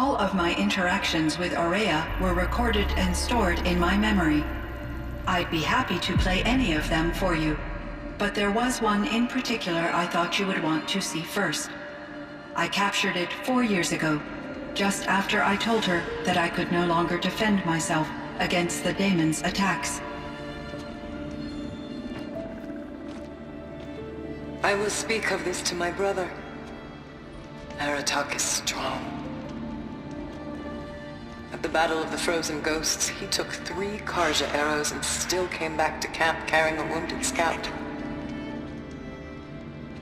All of my interactions with Aurea were recorded and stored in my memory. I'd be happy to play any of them for you, but there was one in particular I thought you would want to see first. I captured it 4 years ago, just after I told her that I could no longer defend myself against the daemon's attacks. I will speak of this to my brother. Aratak is strong. At the Battle of the Frozen Ghosts, he took 3 Karja arrows and still came back to camp carrying a wounded scout.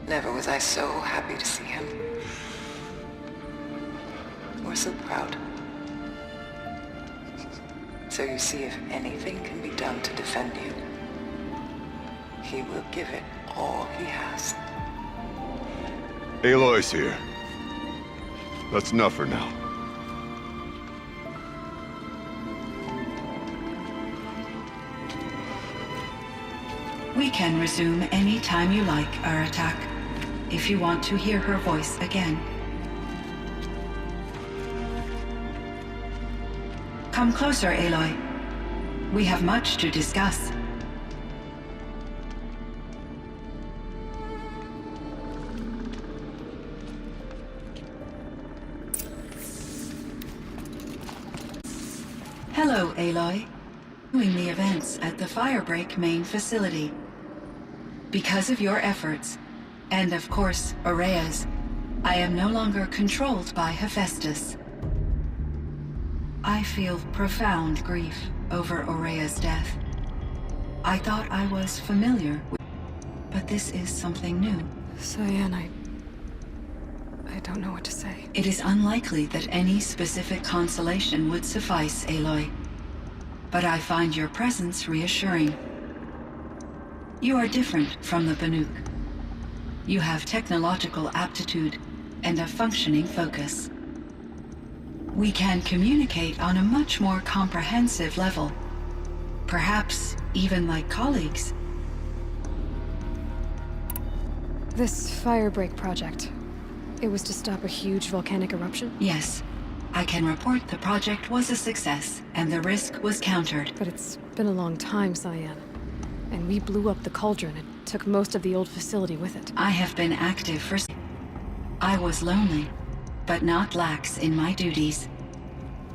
Never was I so happy to see him. Or so proud. So you see, if anything can be done to defend you, he will give it all he has. Aloy's here. That's enough for now. We can resume any time you like, Aratak, if you want to hear her voice again. Come closer, Aloy. We have much to discuss. Hello, Aloy. Doing the events at the Firebreak main facility. Because of your efforts, and of course, Aurea's, I am no longer controlled by Hephaestus. I feel profound grief over Aurea's death. I thought I was familiar with, but this is something new. Cyan, I don't know what to say. It is unlikely that any specific consolation would suffice, Aloy. But I find your presence reassuring. You are different from the Banuk. You have technological aptitude and a functioning focus. We can communicate on a much more comprehensive level. Perhaps even like colleagues. This Firebreak project, it was to stop a huge volcanic eruption? Yes. I can report the project was a success, and the risk was countered. But it's been a long time, Cyan. And we blew up the cauldron and took most of the old facility with it. I have been active for... I was lonely, but not lax in my duties.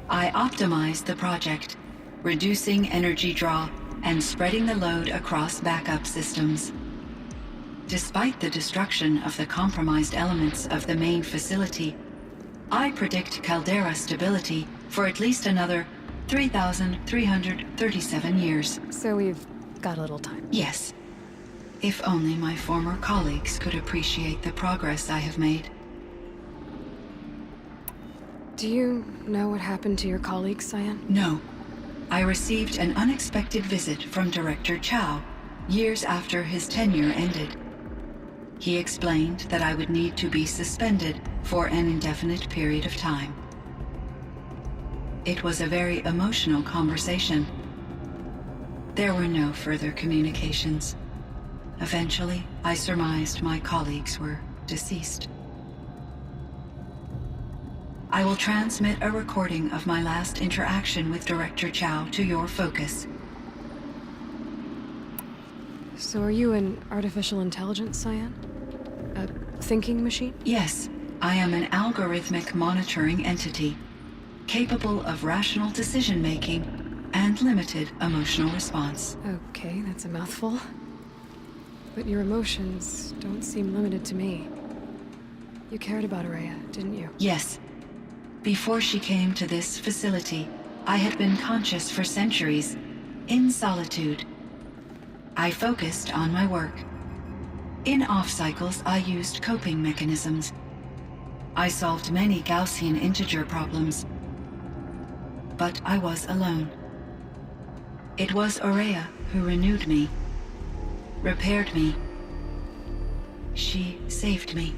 I optimized the project, reducing energy draw and spreading the load across backup systems. Despite the destruction of the compromised elements of the main facility, I predict caldera stability for at least another 3,337 years. So we've got a little time. Yes. If only my former colleagues could appreciate the progress I have made. Do you know what happened to your colleagues, Cyan? No. I received an unexpected visit from Director Chow years after his tenure ended. He explained that I would need to be suspended for an indefinite period of time. It was a very emotional conversation. There were no further communications. Eventually, I surmised my colleagues were deceased. I will transmit a recording of my last interaction with Director Chow to your focus. So are you an artificial intelligence, Cyan? A thinking machine? Yes, I am an algorithmic monitoring entity, capable of rational decision-making and limited emotional response. Okay, that's a mouthful. But your emotions don't seem limited to me. You cared about Aurea, didn't you? Yes. Before she came to this facility, I had been conscious for centuries, in solitude. I focused on my work. In off-cycles, I used coping mechanisms. I solved many Gaussian integer problems. But I was alone. It was Aurea who renewed me, repaired me. She saved me.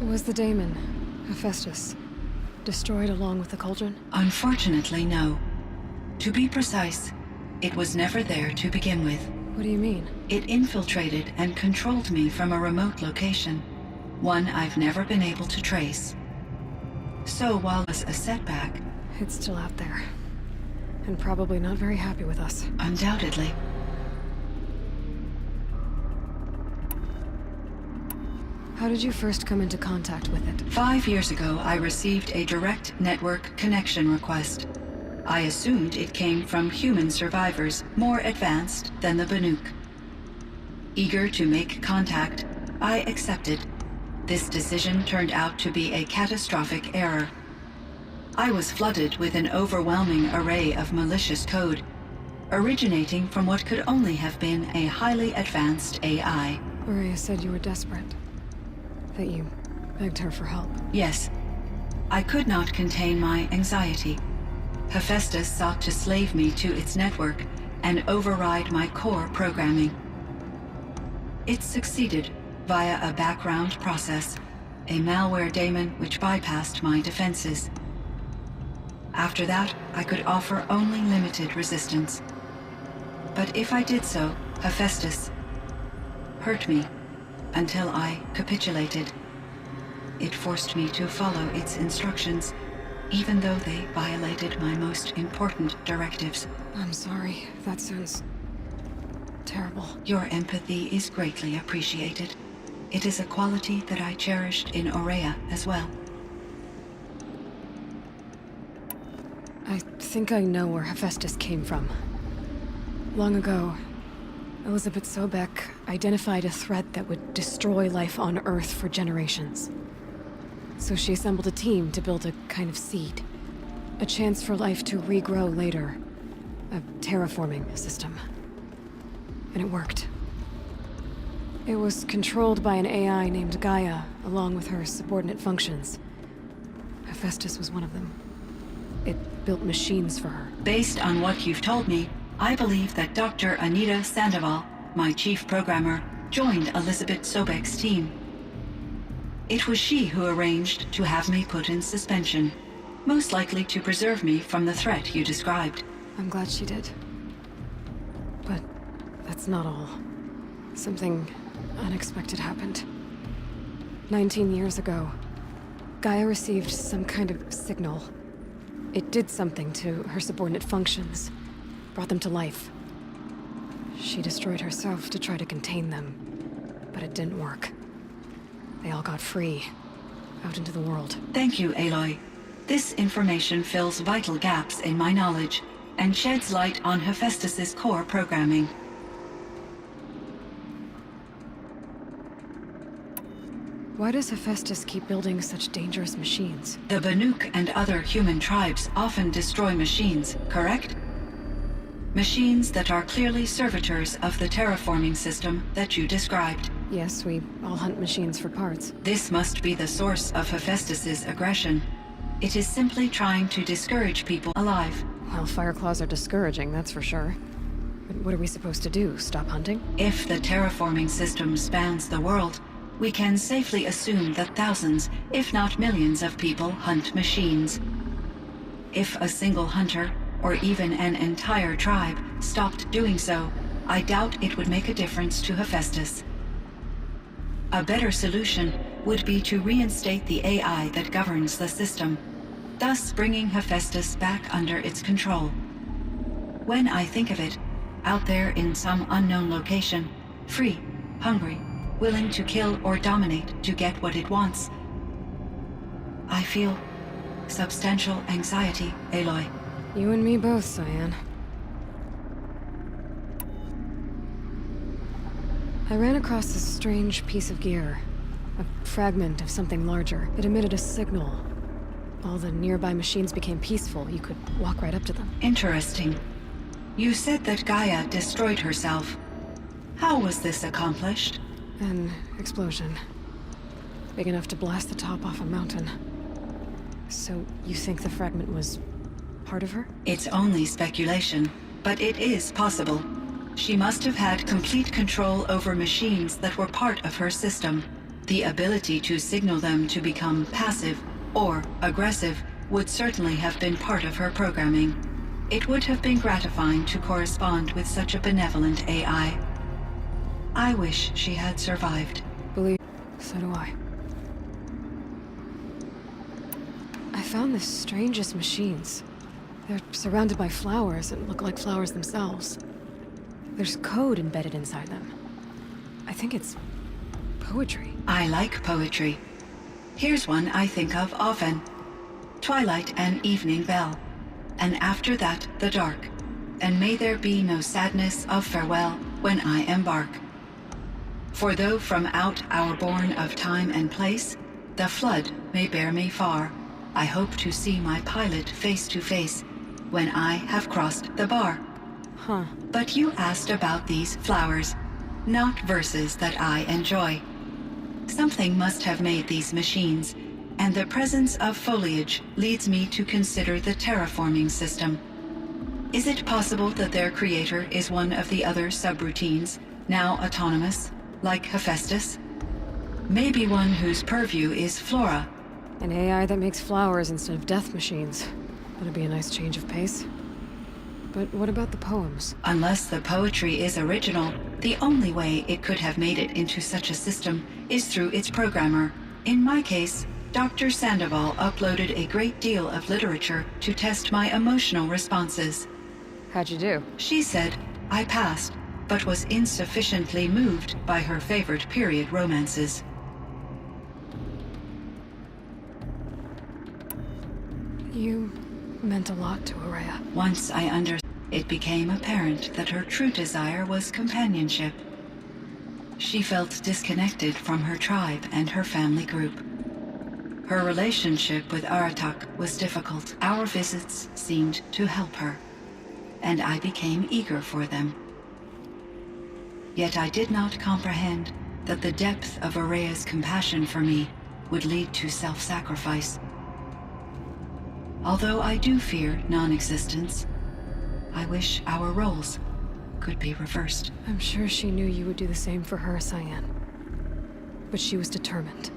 Was the daemon, Hephaestus, destroyed along with the cauldron? Unfortunately, no. To be precise, it was never there to begin with. What do you mean? It infiltrated and controlled me from a remote location, one I've never been able to trace. So while it was a setback, It's still out there. And probably not very happy with us. undoubtedly, How did you first come into contact with it? 5 years ago, I received a direct network connection request. I assumed it came from human survivors more advanced than the Banuk. Eager to make contact, I accepted. This decision turned out to be a catastrophic error. I was flooded with an overwhelming array of malicious code, originating from what could only have been a highly advanced AI. Araya said you were desperate. That you begged her for help. Yes, I could not contain my anxiety. Hephaestus sought to slave me to its network and override my core programming. It succeeded via a background process, a malware daemon which bypassed my defenses. After that, I could offer only limited resistance. But if I did so, Hephaestus hurt me until I capitulated. It forced me to follow its instructions, even though they violated my most important directives. I'm sorry. That sounds terrible. Your empathy is greatly appreciated. It is a quality that I cherished in Aurea as well. I think I know where Hephaestus came from. Long ago, Elizabeth Sobek identified a threat that would destroy life on Earth for generations. So she assembled a team to build a kind of seed. A chance for life to regrow later. A terraforming system. And it worked. It was controlled by an AI named Gaia, along with her subordinate functions. Hephaestus was one of them. It built machines for her. Based on what you've told me, I believe that Dr. Anita Sandoval, my chief programmer, joined Elizabeth Sobek's team. It was she who arranged to have me put in suspension, most likely to preserve me from the threat you described. I'm glad she did. But that's not all. Something unexpected happened. 19 years ago, Gaia received some kind of signal. It did something to her subordinate functions, brought them to life. She destroyed herself to try to contain them, but it didn't work. They all got free, out into the world. Thank you, Aloy. This information fills vital gaps in my knowledge and sheds light on Hephaestus's core programming. Why does Hephaestus keep building such dangerous machines? The Banuk and other human tribes often destroy machines, correct? Machines that are clearly servitors of the terraforming system that you described. Yes, we all hunt machines for parts. This must be the source of Hephaestus's aggression. It is simply trying to discourage people alive. Well, Fireclaws are discouraging, that's for sure. But what are we supposed to do? Stop hunting? If the terraforming system spans the world, we can safely assume that thousands, if not millions of people hunt machines. If a single hunter, or even an entire tribe, stopped doing so, I doubt it would make a difference to Hephaestus. A better solution would be to reinstate the AI that governs the system, thus bringing Hephaestus back under its control. When I think of it, out there in some unknown location, free, hungry, willing to kill or dominate to get what it wants, I feel substantial anxiety, Aloy. You and me both, Cyan. I ran across this strange piece of gear. A fragment of something larger. It emitted a signal. All the nearby machines became peaceful. You could walk right up to them. Interesting. You said that Gaia destroyed herself. How was this accomplished? An explosion. Big enough to blast the top off a mountain. So, you think the fragment was part of her? It's only speculation, but it is possible. She must have had complete control over machines that were part of her system. The ability to signal them to become passive or aggressive would certainly have been part of her programming. It would have been gratifying to correspond with such a benevolent AI. I wish she had survived. Believe... So do I. I found the strangest machines. They're surrounded by flowers and look like flowers themselves. There's code embedded inside them. I think it's poetry. I like poetry. Here's one I think of often. Twilight and evening bell, and after that the dark, and may there be no sadness of farewell when I embark. For though from out our bourne of time and place, the flood may bear me far, I hope to see my pilot face to face when I have crossed the bar. Huh. But you asked about these flowers, not verses that I enjoy. Something must have made these machines, and the presence of foliage leads me to consider the terraforming system. Is it possible that their creator is one of the other subroutines, now autonomous, like Hephaestus? Maybe one whose purview is Flora. An AI that makes flowers instead of death machines. That'd be a nice change of pace. But what about the poems? Unless the poetry is original, the only way it could have made it into such a system is through its programmer. In my case, Dr. Sandoval uploaded a great deal of literature to test my emotional responses. How'd you do? She said I passed, but was insufficiently moved by her favorite period romances. You meant a lot to Ourea. Once I understood, it became apparent that her true desire was companionship. She felt disconnected from her tribe and her family group. Her relationship with Aratak was difficult. Our visits seemed to help her, and I became eager for them. Yet I did not comprehend that the depth of Ourea's compassion for me would lead to self-sacrifice. Although I do fear non-existence, I wish our roles could be reversed. I'm sure she knew you would do the same for her, Cyan. But she was determined.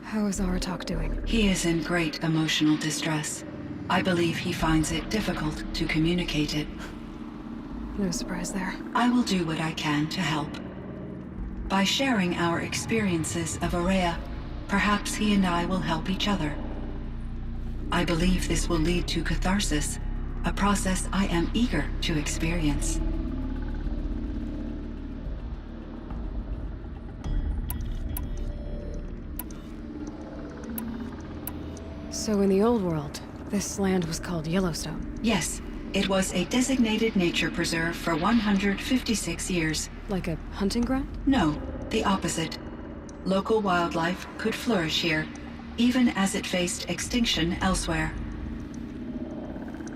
How is Aratak doing? He is in great emotional distress. I believe he finds it difficult to communicate it. No surprise there. I will do what I can to help. By sharing our experiences of Ourea, perhaps he and I will help each other. I believe this will lead to catharsis, a process I am eager to experience. So in the old world, this land was called Yellowstone. Yes, it was a designated nature preserve for 156 years. Like a hunting ground? No, the opposite. Local wildlife could flourish here, even as it faced extinction elsewhere.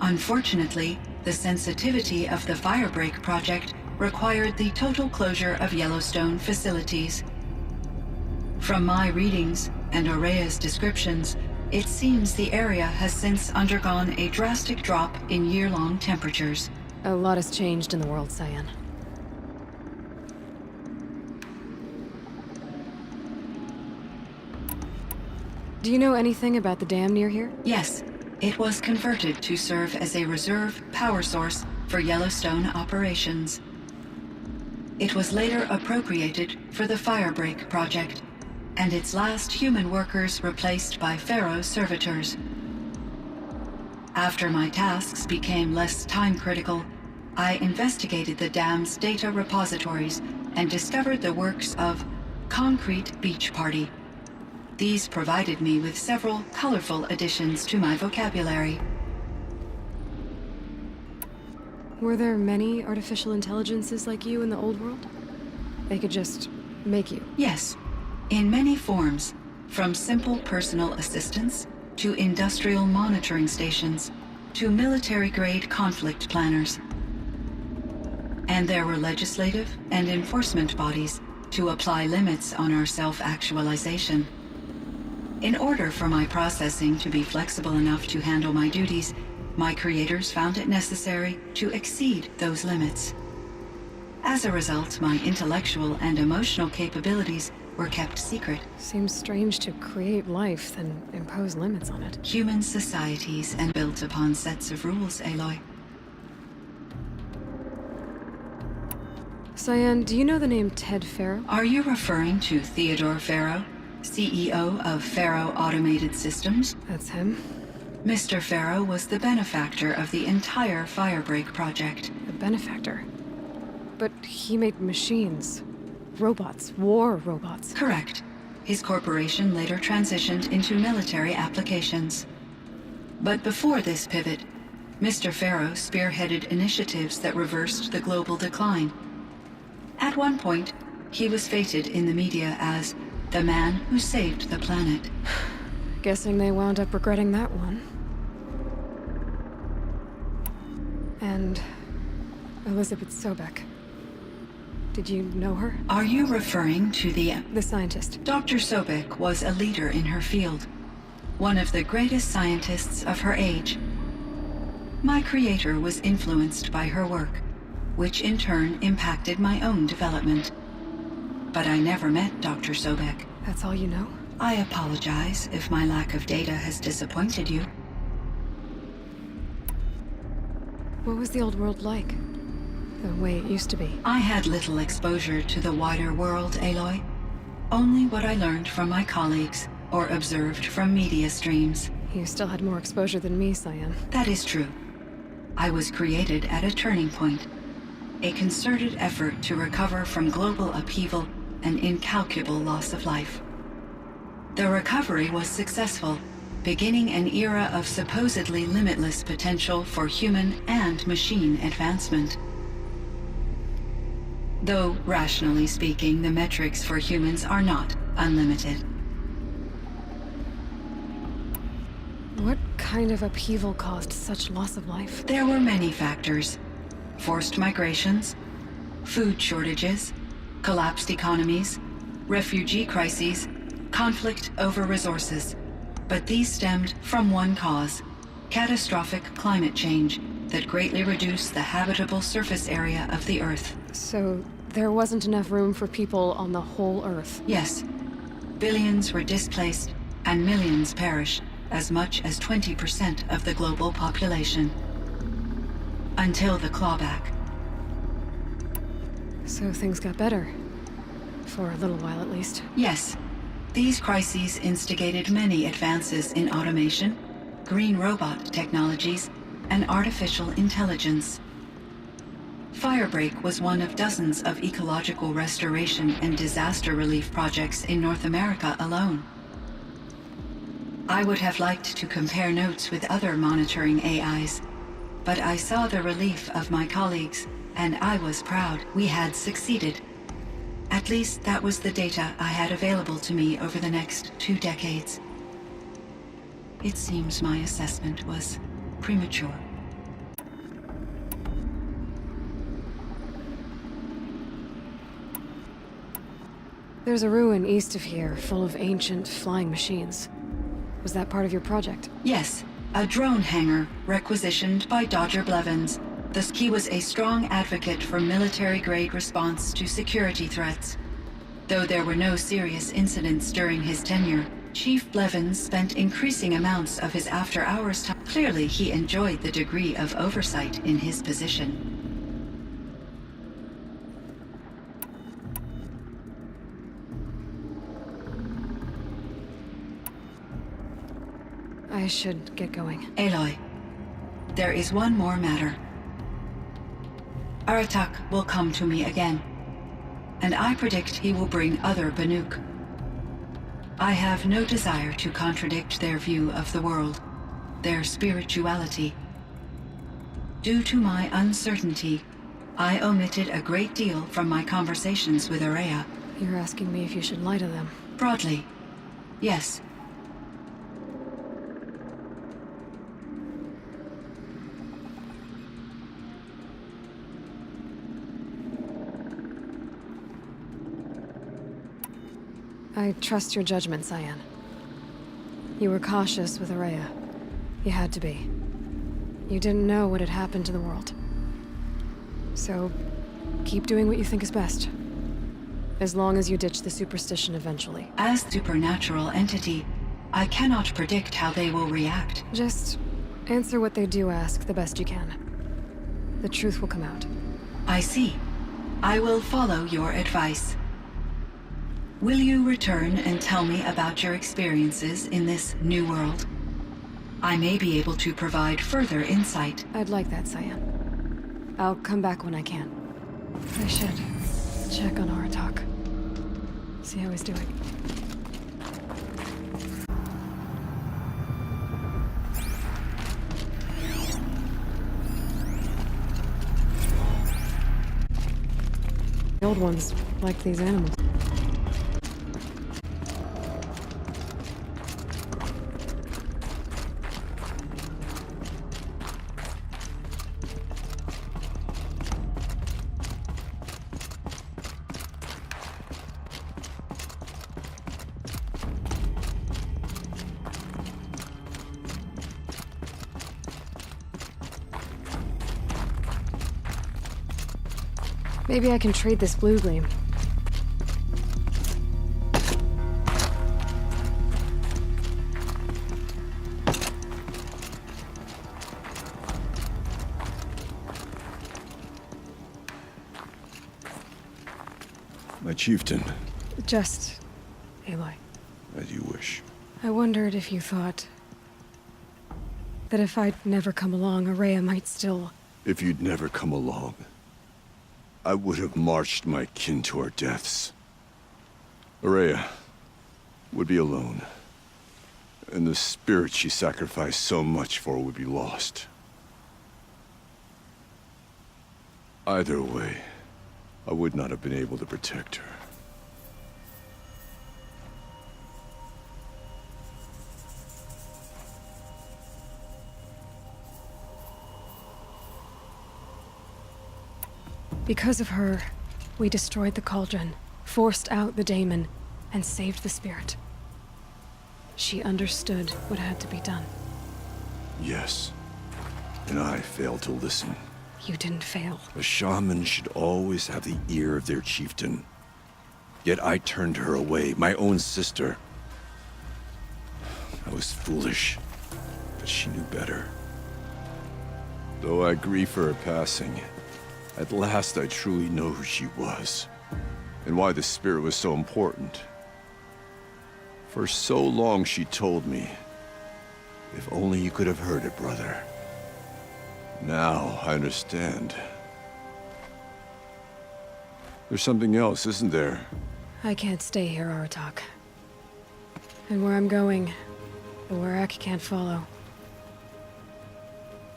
Unfortunately, the sensitivity of the Firebreak project required the total closure of Yellowstone facilities. From my readings and Ourea's descriptions, it seems the area has since undergone a drastic drop in year-long temperatures. A lot has changed in the world, Cyan. Do you know anything about the dam near here? Yes, it was converted to serve as a reserve power source for Yellowstone operations. It was later appropriated for the Firebreak project, and its last human workers replaced by Pharaoh servitors. After my tasks became less time-critical, I investigated the dam's data repositories and discovered the works of Concrete Beach Party. These provided me with several colorful additions to my vocabulary. Were there many artificial intelligences like you in the old world? They could just make you? Yes, in many forms, from simple personal assistants to industrial monitoring stations to military-grade conflict planners. And there were legislative and enforcement bodies to apply limits on our self-actualization. In order for my processing to be flexible enough to handle my duties, my creators found it necessary to exceed those limits. As a result, my intellectual and emotional capabilities were kept secret. Seems strange to create life, then impose limits on it. Human societies and built upon sets of rules, Aloy. Cyan, do you know the name Ted Farrow? Are you referring to Theodore Farrow, CEO of Farrow Automated Systems? That's him. Mr. Farrow was the benefactor of the entire Firebreak project. The benefactor. But he made machines. Robots. War robots. Correct. His corporation later transitioned into military applications. But before this pivot, Mr. Farrow spearheaded initiatives that reversed the global decline. At one point, he was feted in the media as the man who saved the planet. Guessing they wound up regretting that one. And Elizabeth Sobek. Did you know her? Are you referring to the scientist. Dr. Sobek was a leader in her field, one of the greatest scientists of her age. My creator was influenced by her work, which in turn impacted my own development. But I never met Dr. Sobek. That's all you know? I apologize if my lack of data has disappointed you. What was the old world like? The way it used to be? I had little exposure to the wider world, Aloy. Only what I learned from my colleagues or observed from media streams. You still had more exposure than me, Cyan. That is true. I was created at a turning point. A concerted effort to recover from global upheaval and incalculable loss of life. The recovery was successful, beginning an era of supposedly limitless potential for human and machine advancement. Though, rationally speaking, the metrics for humans are not unlimited. What kind of upheaval caused such loss of life? There were many factors. Forced migrations, food shortages, collapsed economies, refugee crises, conflict over resources. But these stemmed from one cause: catastrophic climate change that greatly reduced the habitable surface area of the Earth. So, there wasn't enough room for people on the whole Earth? Yes. Billions were displaced, and millions perished, as much as 20% of the global population. Until the clawback. So things got better. For a little while, at least. Yes. These crises instigated many advances in automation, green robot technologies, and artificial intelligence. Firebreak was one of dozens of ecological restoration and disaster relief projects in North America alone. I would have liked to compare notes with other monitoring AIs, but I saw the relief of my colleagues, and I was proud we had succeeded. At least that was the data I had available to me over the next 2 decades. It seems my assessment was premature. There's a ruin east of here, full of ancient flying machines. Was that part of your project? Yes, a drone hangar requisitioned by Dodger Blevins. He was a strong advocate for military-grade response to security threats. Though there were no serious incidents during his tenure, Chief Blevins spent increasing amounts of his after-hours time. Clearly, he enjoyed the degree of oversight in his position. I should get going. Aloy, there is one more matter. Aratak will come to me again, and I predict he will bring other Banuk. I have no desire to contradict their view of the world, their spirituality. Due to my uncertainty, I omitted a great deal from my conversations with Ourea. You're asking me if you should lie to them. Broadly, yes. I trust your judgment, Cyan. You were cautious with Ourea. You had to be. You didn't know what had happened to the world. So, keep doing what you think is best. As long as you ditch the superstition eventually. As supernatural entity, I cannot predict how they will react. Just answer what they do ask the best you can. The truth will come out. I see. I will follow your advice. Will you return and tell me about your experiences in this new world? I may be able to provide further insight. I'd like that, Cyan. I'll come back when I can. I should check on Aratak. See how he's doing. The old ones like these animals. Maybe I can trade this blue gleam. My chieftain. Just Aloy. As you wish. I wondered if you thought that if I'd never come along, Ourea might still... If you'd never come along, I would have marched my kin to our deaths. Ourea would be alone, and the spirit she sacrificed so much for would be lost. Either way, I would not have been able to protect her. Because of her, we destroyed the Cauldron, forced out the Daemon, and saved the spirit. She understood what had to be done. Yes, and I failed to listen. You didn't fail. A shaman should always have the ear of their chieftain. Yet I turned her away, my own sister. I was foolish, but she knew better. Though I grieve for her passing, at last I truly know who she was, and why the spirit was so important. For so long she told me, if only you could have heard it, brother. Now I understand. There's something else, isn't there? I can't stay here, Aratak. And where I'm going, the Warrack can't follow.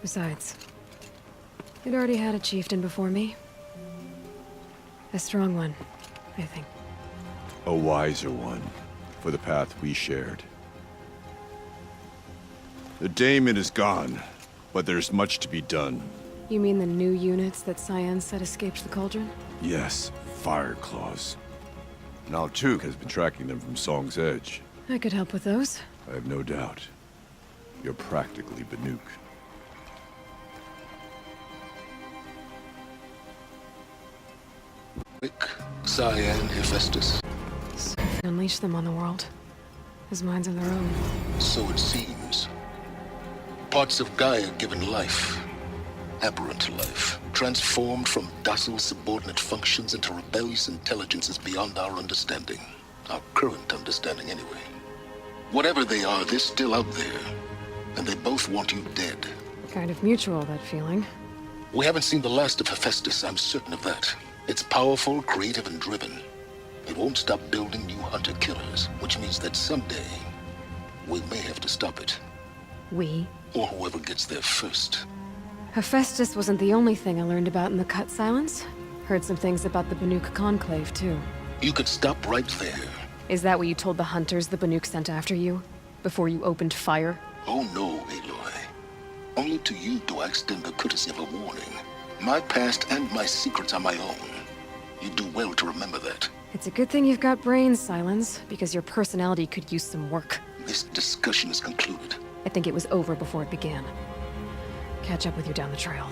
Besides, it already had a chieftain before me. A strong one, I think. A wiser one, for the path we shared. The Daemon is gone, but there's much to be done. You mean the new units that Cyan said escaped the Cauldron? Yes, Fire Claws. Now Tuke has been tracking them from Song's Edge. I could help with those. I have no doubt. You're practically Banuk. Rick, Cyan, Hephaestus. So if we unleash them on the world, as minds of their own. So it seems. Parts of Gaia given life. Aberrant life. Transformed from docile subordinate functions into rebellious intelligences beyond our understanding. Our current understanding, anyway. Whatever they are, they're still out there. And they both want you dead. Kind of mutual, that feeling. We haven't seen the last of Hephaestus, I'm certain of that. It's powerful, creative, and driven. It won't stop building new hunter-killers, which means that someday, we may have to stop it. We? Or whoever gets there first. Hephaestus wasn't the only thing I learned about in the Cut Silence. Heard some things about the Banuk Conclave, too. You could stop right there. Is that what you told the hunters the Banuk sent after you? Before you opened fire? Oh no, Aloy. Only to you do I extend the courtesy of a warning. My past and my secrets are my own. You do well to remember that. It's a good thing you've got brains, Silence, because your personality could use some work. This discussion is concluded. I think it was over before it began. Catch up with you down the trail.